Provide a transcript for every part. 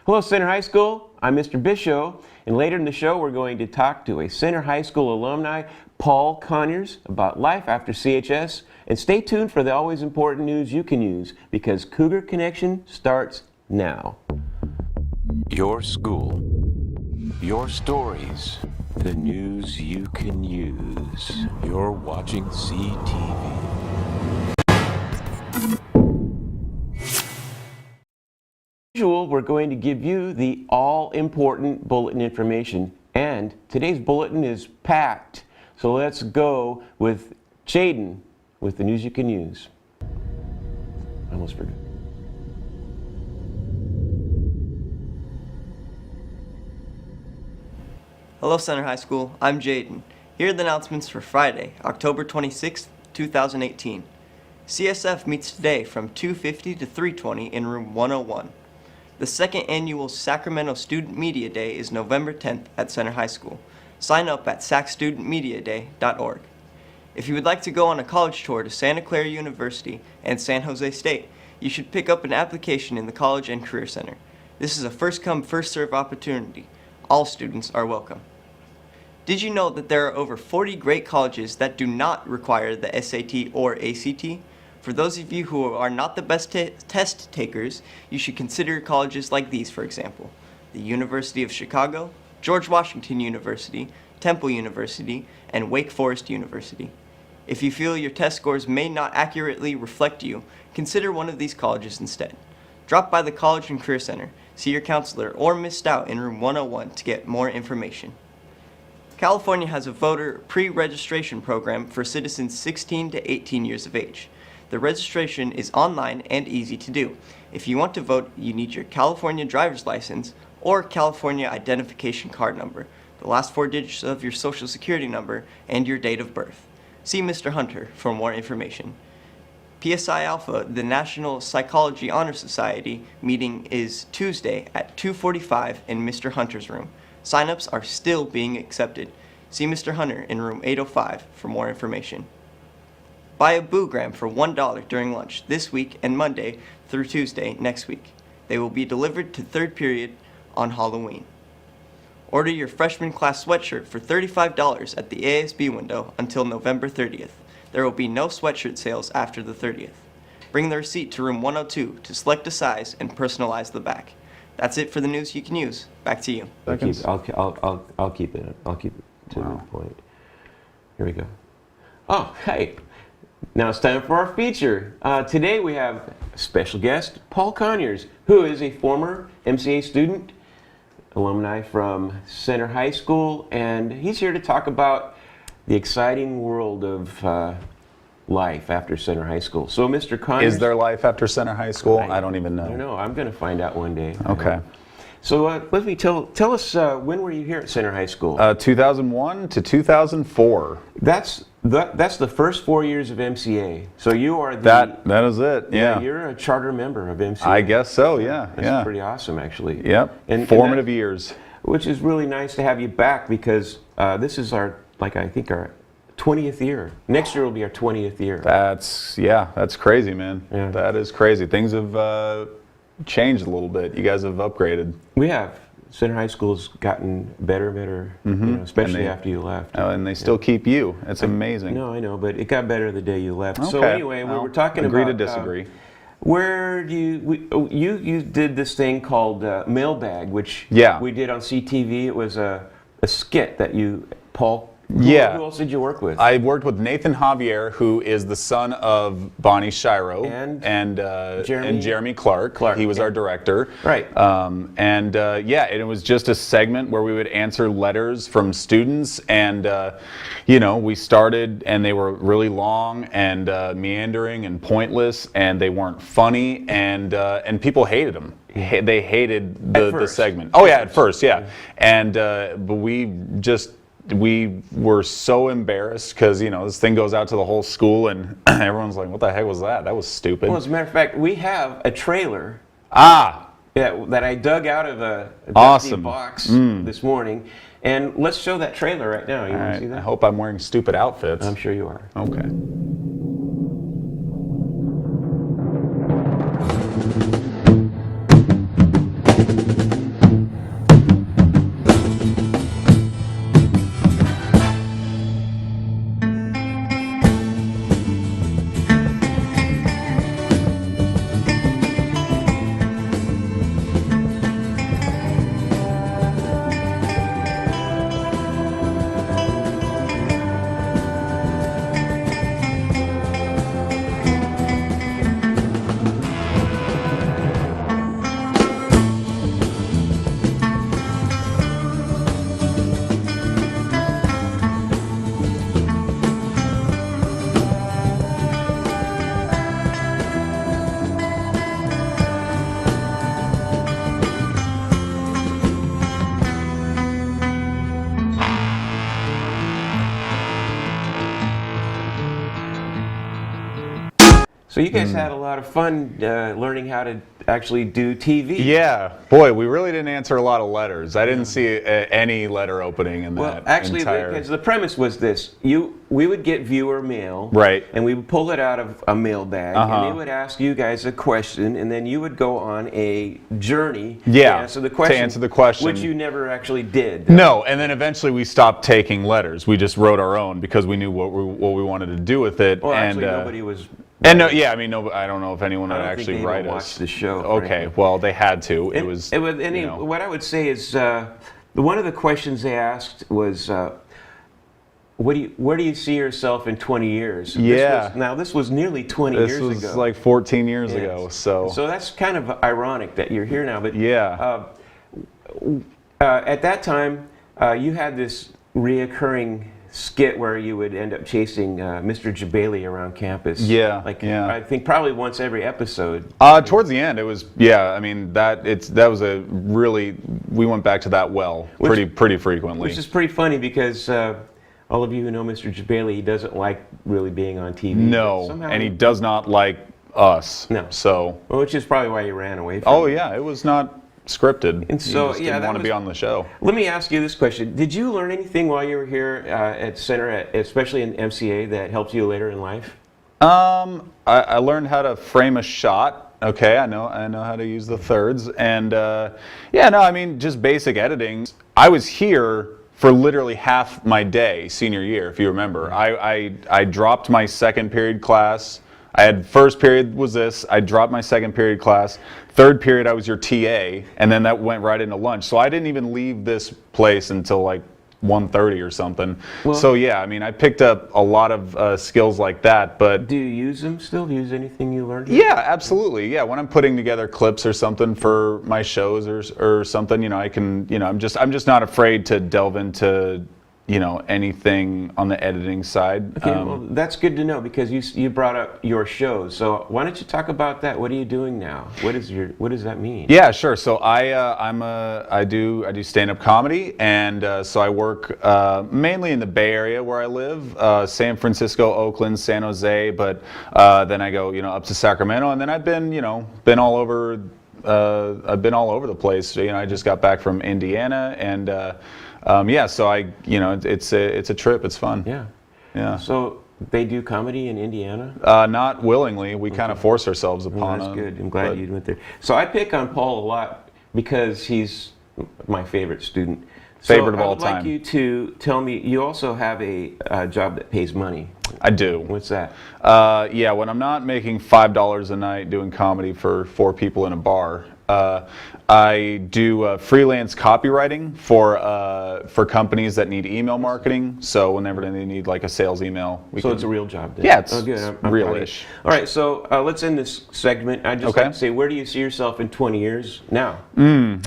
Hello, Center High School. I'm Mr. Bisho, and later in the show, we're going to talk to a Center High School alumni, Paul Conyers, about life after CHS. And stay tuned for the always important news you can use, because Cougar Connection starts now. Your school, your stories, the news you can use. You're watching CTV. As usual, we're going to give you the all-important bulletin information, and today's bulletin is packed. So let's go with Jaden with the news you can use. I almost forgot. Hello, Center High School. I'm Jaden. Here are the announcements for Friday, October 26th, 2018. CSF meets today from 2:50 to 3:20 in room 101. The second annual Sacramento Student Media Day is November 10th at Center High School. Sign up at sacstudentmediaday.org. If you would like to go on a college tour to Santa Clara University and San Jose State, you should pick up an application in the College and Career Center. This is a first-come, first-served opportunity. All students are welcome. Did you know that there are over 40 great colleges that do not require the SAT or ACT? For those of you who are not the best test takers, you should consider colleges like these, for example: the University of Chicago, George Washington University, Temple University, and Wake Forest University. If you feel your test scores may not accurately reflect you, consider one of these colleges instead. Drop by the College and Career Center, see your counselor, or Ms. Stout in room 101 to get more information. California has a voter pre-registration program for citizens 16 to 18 years of age. The registration is online and easy to do. If you want to vote, you need your California driver's license or California identification card number, the last 4 digits of your social security number, and your date of birth. See Mr. Hunter for more information. PSI Alpha, the National Psychology Honor Society meeting is Tuesday at 2:45 in Mr. Hunter's room. Sign-ups are still being accepted. See Mr. Hunter in room 805 for more information. Buy a Boo Gram for $1 during lunch this week and Monday through Tuesday next week. They will be delivered to third period on Halloween. Order your freshman class sweatshirt for $35 at the ASB window until November 30th. There will be no sweatshirt sales after the 30th. Bring the receipt to room 102 to select a size and personalize the back. That's it for the news you can use. Back to you. I'll keep it. I'll keep it to the point. Here we go. Oh, hey. Now it's time for our feature. Today we have special guest Paul Conyers, who is a former MCA student, alumni from Center High School, and he's here to talk about the exciting world of life after Center High School. So, Mr. Conyers, is there life after Center High School? I don't even know. I don't know. I'm going to find out one day. Okay. So let me tell us, when were you here at Center High School? 2001 to 2004. That's the first 4 years of MCA. So you are that is it. Yeah. You're a charter member of MCA. I guess so. Yeah. That's pretty awesome, actually. Yep. And formative years. Which is really nice to have you back, because this is our 20th year. Next year will be our 20th year. That's crazy, man. Yeah. That is crazy. Things have changed a little bit. You guys have upgraded. We have. Center High School's gotten better and better, especially after you left. And they still keep you. It's amazing. No, I know, but it got better the day you left. Okay. So anyway, we were talking agree about... to disagree. Where do you did this thing called Mailbag, which we did on CTV. It was a skit that Paul... Who else did you work with? I worked with Nathan Javier, who is the son of Bonnie Shiro and Jeremy Clark. He was our director. Right. And it was just a segment where we would answer letters from students, and we started, and they were really long and meandering and pointless, and they weren't funny, and people hated them. They hated the segment. Oh yeah, at first, yeah. And but we were so embarrassed, because this thing goes out to the whole school, and everyone's like, what the heck was that? That was stupid. Well, as a matter of fact, we have a trailer that I dug out of a dusty box this morning, and let's show that trailer right now. You want to see that? I hope I'm wearing stupid outfits. I'm sure you are. Okay. So you guys had a lot of fun learning how to actually do TV. Yeah, boy, we really didn't answer a lot of letters. I didn't see any letter opening in Well, that actually, entire... because the premise was this: we would get viewer mail, Right. and we would pull it out of a mail bag, and they would ask you guys a question, and then you would go on a journey to answer the question, which you never actually did. No, and then eventually we stopped taking letters. We just wrote our own because we knew what we wanted to do with it. Well, and actually, nobody was. And no, yeah, I mean, no, I don't know if anyone would actually write us. Watch the show. Okay, frankly. well, they had to. What I would say is, one of the questions they asked was, where do you see yourself in 20 years? Yeah. This was nearly 20 years ago. This was like 14 years Yes. ago. So that's kind of ironic that you're here now. But yeah. At that time, you had this reoccurring skit where you would end up chasing Mr. Jabali around campus. Yeah, I think probably once every episode. Towards the end, it was I mean that was a really we went back to that pretty frequently. Which is pretty funny because all of you who know Mr. Jabali, he doesn't like really being on TV. No, and he does not like us. No. So. Well, which is probably why he ran away from Oh it. yeah, it was not scripted. And so, he just didn't want to be on the show. Let me ask you this question: did you learn anything while you were here at Center, especially in MCA, that helped you later in life? I learned how to frame a shot. Okay, I know how to use the thirds, and I mean just basic editing. I was here for literally half my day senior year, if you remember. I dropped my second period class. I had first period was this. I dropped my second period class. Third period, I was your TA, and then that went right into lunch. So I didn't even leave this place until like 1:30 or something. Well, so yeah, I mean, I picked up a lot of skills like that. But do you use them still? Do you use anything you learned here? Yeah, absolutely. Yeah, when I'm putting together clips or something for my shows or something, I can, I'm just not afraid to delve into anything on the editing side. Okay, well, that's good to know because you brought up your shows. So why don't you talk about that? What are you doing now? What does that mean? Yeah, sure. So I do stand-up comedy, and so I work mainly in the Bay Area where I live, San Francisco, Oakland, San Jose, but then I go up to Sacramento, and then I've been all over. I've been all over the place. I just got back from Indiana, and so it's a trip. It's fun. Yeah. Yeah. So they do comedy in Indiana? Not willingly. We kind of force ourselves upon That's them. good. I'm glad you went there. So I pick on Paul a lot because he's my favorite student. Favorite of all I would like time. you to tell me, you also have a job that pays money. I do. What's that? When I'm not making $5 a night doing comedy for 4 people in a bar, I do freelance copywriting for companies that need email marketing. So whenever they need like a sales email, it's a real job then? Yeah, it's good. I'm proud of real-ish. you. All right, so let's end this segment. I just like to say, where do you see yourself in 20 years now?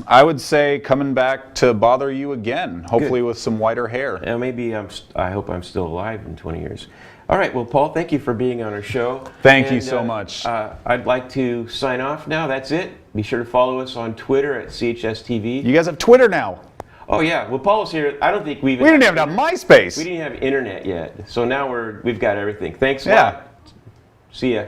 I would say coming back to bother you again, hopefully with some whiter hair. Maybe I hope I'm still alive in 20 years. All right, well, Paul, thank you for being on our show. Thank you so much. I'd like to sign off now. That's it. Be sure to follow us on Twitter at CHSTV. You guys have Twitter now. Oh, yeah. Well, Paul's here. I don't think we didn't even have MySpace. We didn't have internet yet. So now we've got everything. Thanks a lot. See ya.